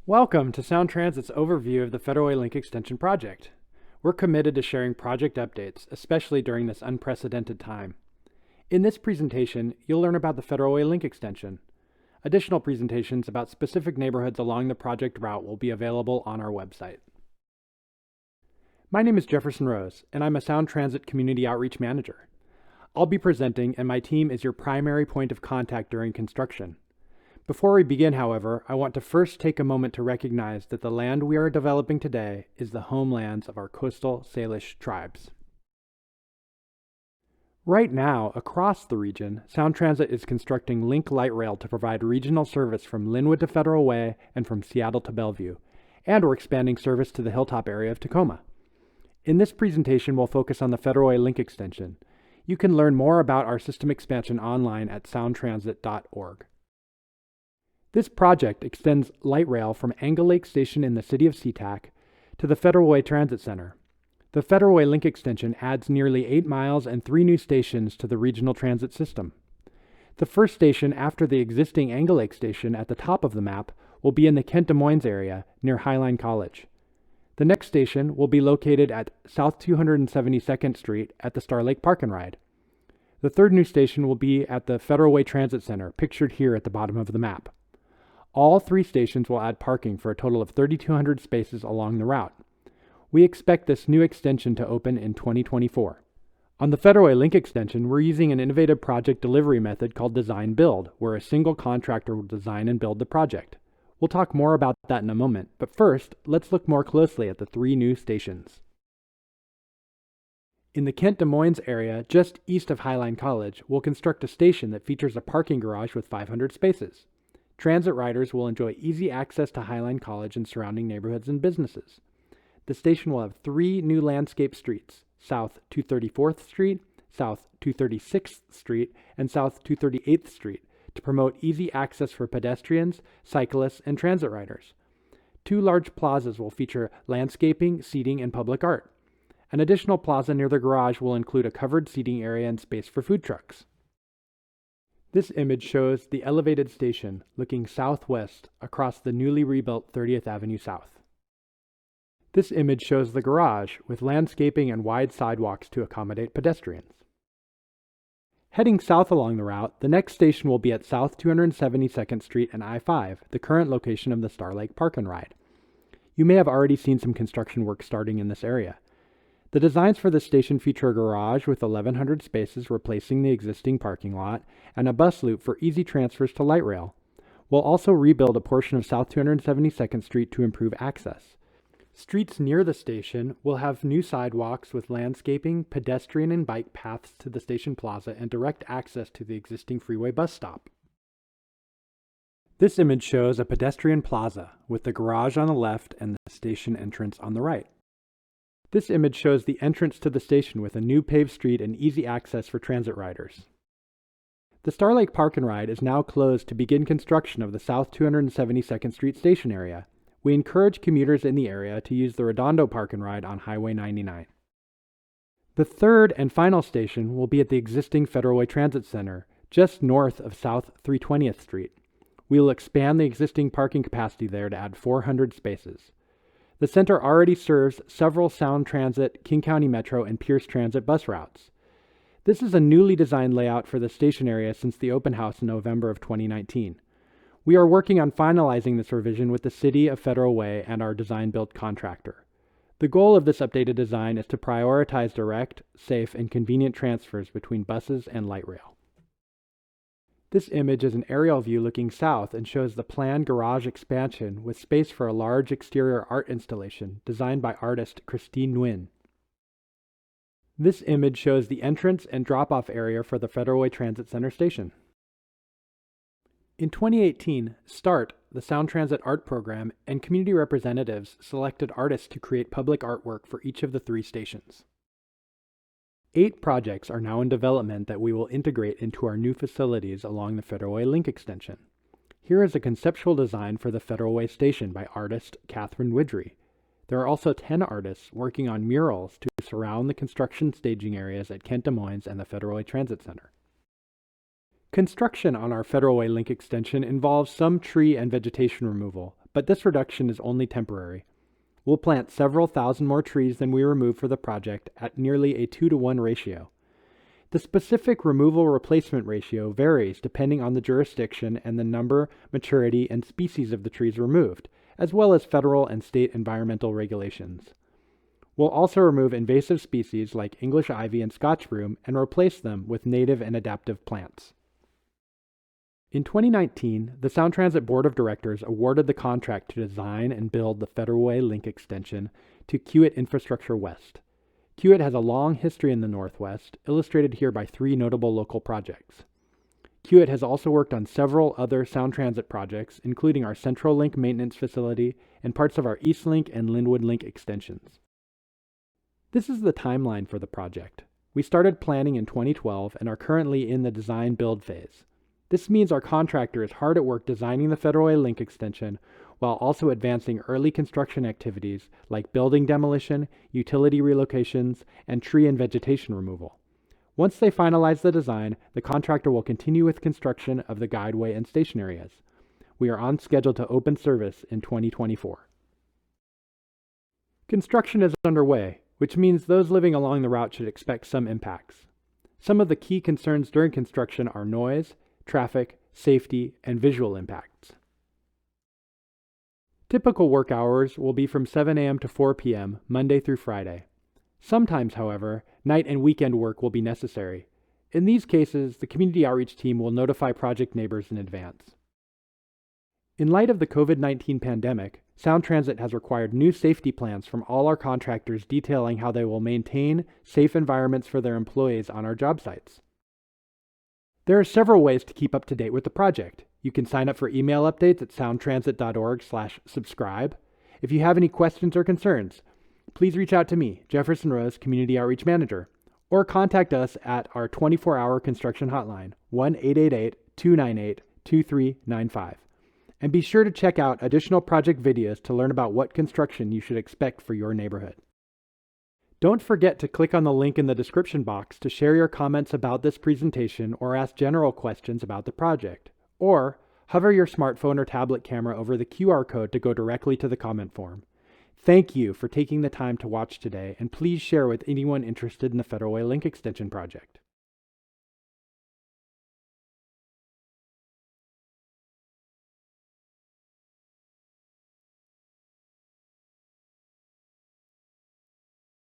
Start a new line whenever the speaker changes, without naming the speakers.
Welcome to Sound Transit's overview of the Federal Way Link Extension project. We're committed to sharing project updates, especially during this unprecedented time. In this presentation, you'll learn about the Federal Way Link Extension. Additional presentations about specific neighborhoods along the project route will be available on our website. My name is Jefferson Rose, and I'm a Sound Transit Community Outreach Manager. I'll be presenting, and my team is your primary point of contact during construction. Before we begin, however, I want to first take a moment to recognize that the land we are developing today is the homelands of our coastal Salish tribes. Right now, across the region, Sound Transit is constructing Link Light Rail to provide regional service from Linwood to Federal Way and from Seattle to Bellevue, and we're expanding service to the Hilltop area of Tacoma. In this presentation, we'll focus on the Federal Way Link Extension. You can learn more about our system expansion online at soundtransit.org. This project extends light rail from Angle Lake Station in the city of SeaTac to the Federal Way Transit Center. The Federal Way Link Extension adds nearly 8 miles and 3 new stations to the regional transit system. The first station after the existing Angle Lake Station at the top of the map will be in the Kent Des Moines area near Highline College. The next station will be located at South 272nd Street at the Star Lake Park and Ride. The third new station will be at the Federal Way Transit Center, pictured here at the bottom of the map. All 3 stations will add parking for a total of 3,200 spaces along the route. We expect this new extension to open in 2024. On the Federal Way Link Extension, we're using an innovative project delivery method called Design Build, where a single contractor will design and build the project. We'll talk more about that in a moment, but first, let's look more closely at the 3 new stations. In the Kent Des Moines area, just east of Highline College, we'll construct a station that features a parking garage with 500 spaces. Transit riders will enjoy easy access to Highline College and surrounding neighborhoods and businesses. The station will have 3 new landscape streets, South 234th Street, South 236th Street, and South 238th Street, to promote easy access for pedestrians, cyclists, and transit riders. 2 large plazas will feature landscaping, seating, and public art. An additional plaza near the garage will include a covered seating area and space for food trucks. This image shows the elevated station looking southwest across the newly rebuilt 30th Avenue South. This image shows the garage with landscaping and wide sidewalks to accommodate pedestrians. Heading south along the route, the next station will be at South 272nd Street and I-5, the current location of the Star Lake Park and Ride. You may have already seen some construction work starting in this area. The designs for this station feature a garage with 1,100 spaces replacing the existing parking lot and a bus loop for easy transfers to light rail. We'll also rebuild a portion of South 272nd Street to improve access. Streets near the station will have new sidewalks with landscaping, pedestrian and bike paths to the station plaza, and direct access to the existing freeway bus stop. This image shows a pedestrian plaza with the garage on the left and the station entrance on the right. This image shows the entrance to the station with a new paved street and easy access for transit riders. The Star Lake Park and Ride is now closed to begin construction of the South 272nd Street station area. We encourage commuters in the area to use the Redondo Park and Ride on Highway 99. The third and final station will be at the existing Federal Way Transit Center, just north of South 320th Street. We will expand the existing parking capacity there to add 400 spaces. The center already serves several Sound Transit, King County Metro, and Pierce Transit bus routes. This is a newly designed layout for the station area since the open house in November of 2019. We are working on finalizing this revision with the City of Federal Way and our design-build contractor. The goal of this updated design is to prioritize direct, safe, and convenient transfers between buses and light rail. This image is an aerial view looking south and shows the planned garage expansion with space for a large exterior art installation designed by artist Christine Nguyen. This image shows the entrance and drop-off area for the Federal Way Transit Center station. In 2018, START, the Sound Transit Art Program, and community representatives selected artists to create public artwork for each of the 3 stations. 8 projects are now in development that we will integrate into our new facilities along the Federal Way Link Extension. Here is a conceptual design for the Federal Way Station by artist Catherine Widry. There are also 10 artists working on murals to surround the construction staging areas at Kent Des Moines and the Federal Way Transit Center. Construction on our Federal Way Link Extension involves some tree and vegetation removal, but this reduction is only temporary. We'll plant several thousand more trees than we remove for the project at nearly a 2-to-1 ratio. The specific removal-replacement ratio varies depending on the jurisdiction and the number, maturity, and species of the trees removed, as well as federal and state environmental regulations. We'll also remove invasive species like English ivy and Scotch broom and replace them with native and adaptive plants. In 2019, the Sound Transit Board of Directors awarded the contract to design and build the Federal Way Link extension to Kiewit Infrastructure West. Kiewit has a long history in the Northwest, illustrated here by 3 notable local projects. Kiewit has also worked on several other Sound Transit projects, including our Central Link maintenance facility and parts of our East Link and Linwood Link extensions. This is the timeline for the project. We started planning in 2012 and are currently in the design-build phase. This means our contractor is hard at work designing the Federal Way Link extension while also advancing early construction activities like building demolition, utility relocations, and tree and vegetation removal. Once they finalize the design, the contractor will continue with construction of the guideway and station areas. We are on schedule to open service in 2024. Construction is underway, which means those living along the route should expect some impacts. Some of the key concerns during construction are noise, traffic, safety, and visual impacts. Typical work hours will be from 7 a.m. to 4 p.m., Monday through Friday. Sometimes, however, night and weekend work will be necessary. In these cases, the community outreach team will notify project neighbors in advance. In light of the COVID-19 pandemic, Sound Transit has required new safety plans from all our contractors detailing how they will maintain safe environments for their employees on our job sites. There are several ways to keep up to date with the project. You can sign up for email updates at soundtransit.org/subscribe. If you have any questions or concerns, please reach out to me, Jefferson Rose, Community Outreach Manager, or contact us at our 24-hour construction hotline, 1-888-298-2395. And be sure to check out additional project videos to learn about what construction you should expect for your neighborhood. Don't forget to click on the link in the description box to share your comments about this presentation or ask general questions about the project. Or hover your smartphone or tablet camera over the QR code to go directly to the comment form. Thank you for taking the time to watch today, and please share with anyone interested in the Federal Way Link Extension project.